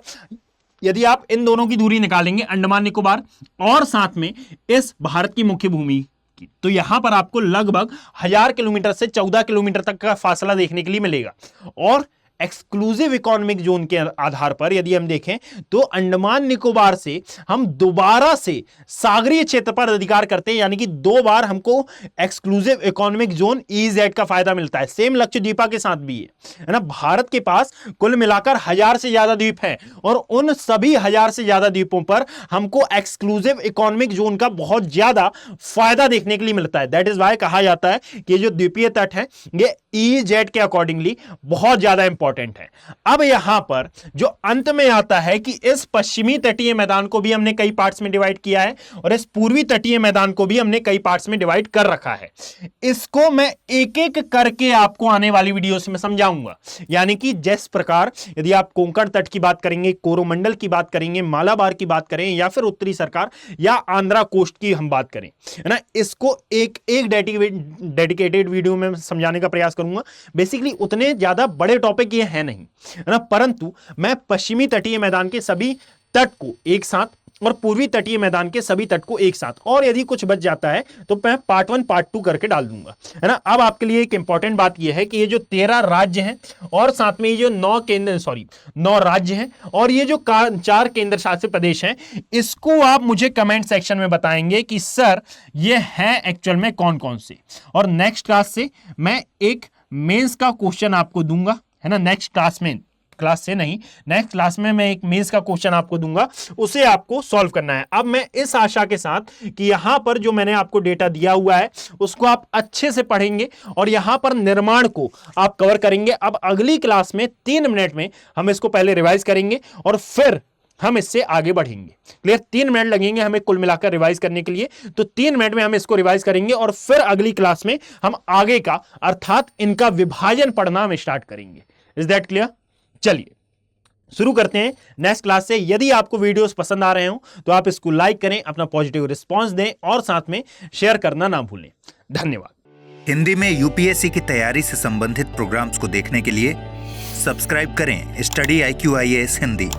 यदि आप इन दोनों की दूरी निकालेंगे, अंडमान निकोबार और साथ में इस भारत की मुख्य भूमि की, तो यहां पर आपको लगभग 1000 किलोमीटर से 14 किलोमीटर तक का फासला देखने के लिए मिलेगा। और एक्सक्लूसिव इकोनॉमिक जोन के आधार पर यदि हम देखें तो अंडमान निकोबार से हम दोबारा से सागरीय क्षेत्र पर अधिकार करते हैं, यानी कि 2 बार हमको एक्सक्लूसिव इकोनॉमिक जोन EEZ का फायदा मिलता है। सेम लक्षद्वीपा के साथ भी है ना। भारत के पास कुल मिलाकर 1000 से ज्यादा द्वीप हैं और उन सभी 1000 से ज्यादा द्वीपों पर हमको एक्सक्लूसिव इकोनॉमिक जोन का बहुत ज्यादा फायदा देखने के लिए मिलता है। दैट इज वाई कहा जाता है कि जो द्वीपीय तट है ये EEZ के अकॉर्डिंगली बहुत ज्यादा इंपॉर्टेंट है। अब यहां पर जो अंत में आता है कि इस पश्चिमी तटीय मैदान को भी हमने कई पार्ट्स में डिवाइड किया है और इस पूर्वी तटीय मैदान को भी हमने कई पार्ट्स में डिवाइड कर रखा है। इसको मैं एक एक करके आपको आने वाली वीडियोस में समझाऊंगा। यानी कि जिस प्रकार यदि आप कोंकण तट की बात करेंगे, कोरोमंडल की बात करेंगे, मालाबार की बात करें या फिर उत्तरी सरकार या आंध्रा कोस्ट की हम बात करें, है ना, इसको एक एक डेडिकेटेड वीडियो में समझाने का प्रयास करूंगा। बेसिकली उतने ज्यादा बड़े टॉपिक ये है नहीं, है ना, परंतु मैं पश्चिमी तटीय मैदान के सभी तट को एक साथ और पूर्वी तटीय मैदान के सभी तट को एक साथ, और यदि कुछ बच जाता है तो मैं पार्ट 1 पार्ट 2 करके डाल दूंगा, है ना। अब आपके लिए एक इंपॉर्टेंट बात यह है कि ये जो 13 राज्य हैं और साथ में ये जो 9 राज्य हैं और ये जो 4 केंद्र शासित प्रदेश हैं, इसको आप मुझे कमेंट सेक्शन में बताएंगे कि सर ये है एक्चुअल में कौन कौन से। और नेक्स्ट क्लास से मैं एक मेंस का क्वेश्चन आपको दूंगा, है ना। नेक्स्ट क्लास में मैं एक मेंस का क्वेश्चन आपको दूंगा, उसे आपको सॉल्व करना है। अब मैं इस आशा के साथ कि यहां पर जो मैंने आपको डेटा दिया हुआ है उसको आप अच्छे से पढ़ेंगे और यहां पर निर्माण को आप कवर करेंगे। अब अगली क्लास में 3 मिनट में हम इसको पहले रिवाइज करेंगे और फिर हम इससे आगे बढ़ेंगे। क्लियर? 3 मिनट लगेंगे हमें कुल मिलाकर रिवाइज करने के लिए, तो 3 मिनट में हम इसको रिवाइज करेंगे और फिर अगली क्लास में हम आगे का अर्थात इनका विभाजन पढ़ना हम स्टार्ट करेंगे। Is that clear? चलिए शुरू करते हैं नेक्स्ट क्लास से। यदि आपको वीडियोस पसंद आ रहे हो तो आप इसको लाइक करें, अपना पॉजिटिव रिस्पांस दें और साथ में शेयर करना ना भूलें। धन्यवाद। हिंदी में यूपीएससी की तैयारी से संबंधित प्रोग्राम्स को देखने के लिए सब्सक्राइब करें स्टडी IQ IAS हिंदी।